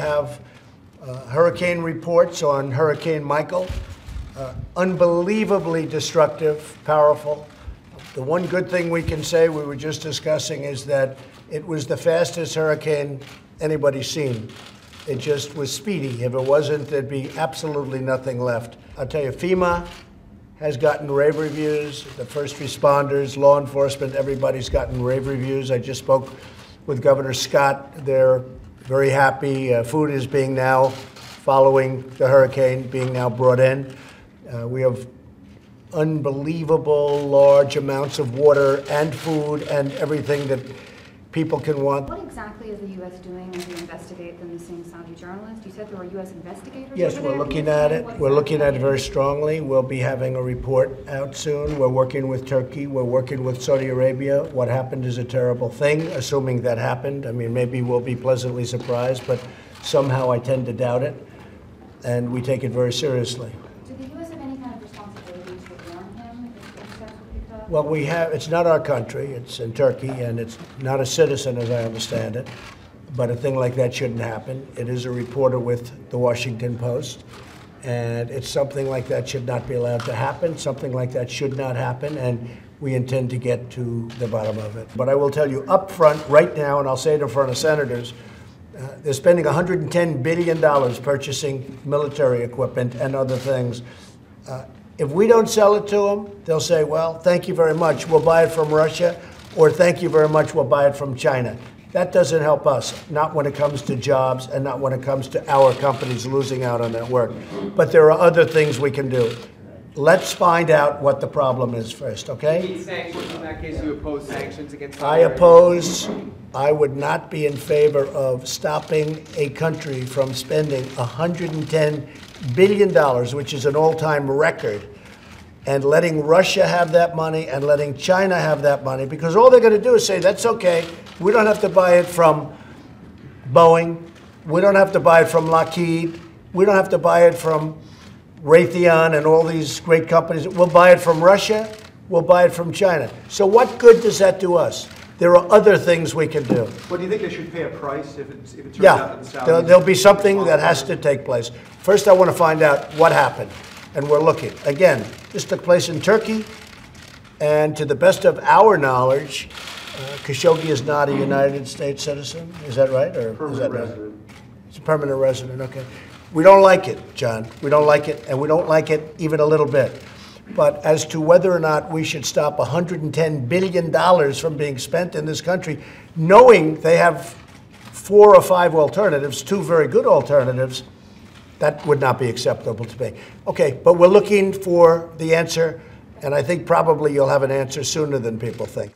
have hurricane reports on Hurricane Michael. Unbelievably destructive, powerful. The one good thing we can say, we were just discussing, is that it was the fastest hurricane anybody's seen. It just was speedy. If it wasn't, there'd be absolutely nothing left. I'll tell you, FEMA has gotten rave reviews. The first responders, law enforcement, everybody's gotten rave reviews. I just spoke with Governor Scott. They're very happy. Food is being now, following the hurricane, being now brought in. We have unbelievable large amounts of water and food and everything that people can want. What exactly is the U.S. doing as you investigate the missing Saudi journalist? You said there were U.S. investigators. Yes, we're looking at it. We're looking at it very strongly. We'll be having a report out soon. We're working with Turkey. We're working with Saudi Arabia. What happened is a terrible thing, assuming that happened. I mean, maybe we'll be pleasantly surprised, but somehow I tend to doubt it, and we take it very seriously. Do the U.S. have any kind of responsibility to warn him if steps were picked up? Well, we have. It's not our country. It's in Turkey, and it's not a citizen, as I understand it. But a thing like that shouldn't happen. It is a reporter with the Washington Post, and it's something like that should not be allowed to happen. Something like that should not happen, and we intend to get to the bottom of it. But I will tell you up front right now, and I'll say it in front of senators, they're spending $110 billion purchasing military equipment and other things. If we don't sell it to them, they'll say, well, thank you very much, we'll buy it from Russia, or thank you very much, we'll buy it from China. That doesn't help us, not when it comes to jobs and not when it comes to our companies losing out on that work. But there are other things we can do. Let's find out what the problem is first, okay? Sanctions, in that case, you oppose sanctions against I would not be in favor of stopping a country from spending $110 billion, which is an all-time record, and letting Russia have that money and letting China have that money, because all they're going to do is say, that's okay, we don't have to buy it from Boeing, we don't have to buy it from Lockheed, we don't have to buy it from Raytheon and all these great companies. We'll buy it from Russia, we'll buy it from China. So what good does that do us? There are other things we can do. Well, do you think they should pay a price if it turns Yeah, out that the Saudis... there'll be something that has to take place. First, I want to find out what happened, and we're looking. Again, this took place in Turkey, and to the best of our knowledge, Khashoggi is not a United States citizen. Is that right? Or Permanent is that resident. Right? It's a permanent resident, okay. We don't like it, John. We don't like it, and we don't like it even a little bit. But as to whether or not we should stop $110 billion from being spent in this country, knowing they have 4 or 5 alternatives, 2 very good alternatives, that would not be acceptable to me. Okay, but we're looking for the answer, and I think probably you'll have an answer sooner than people think.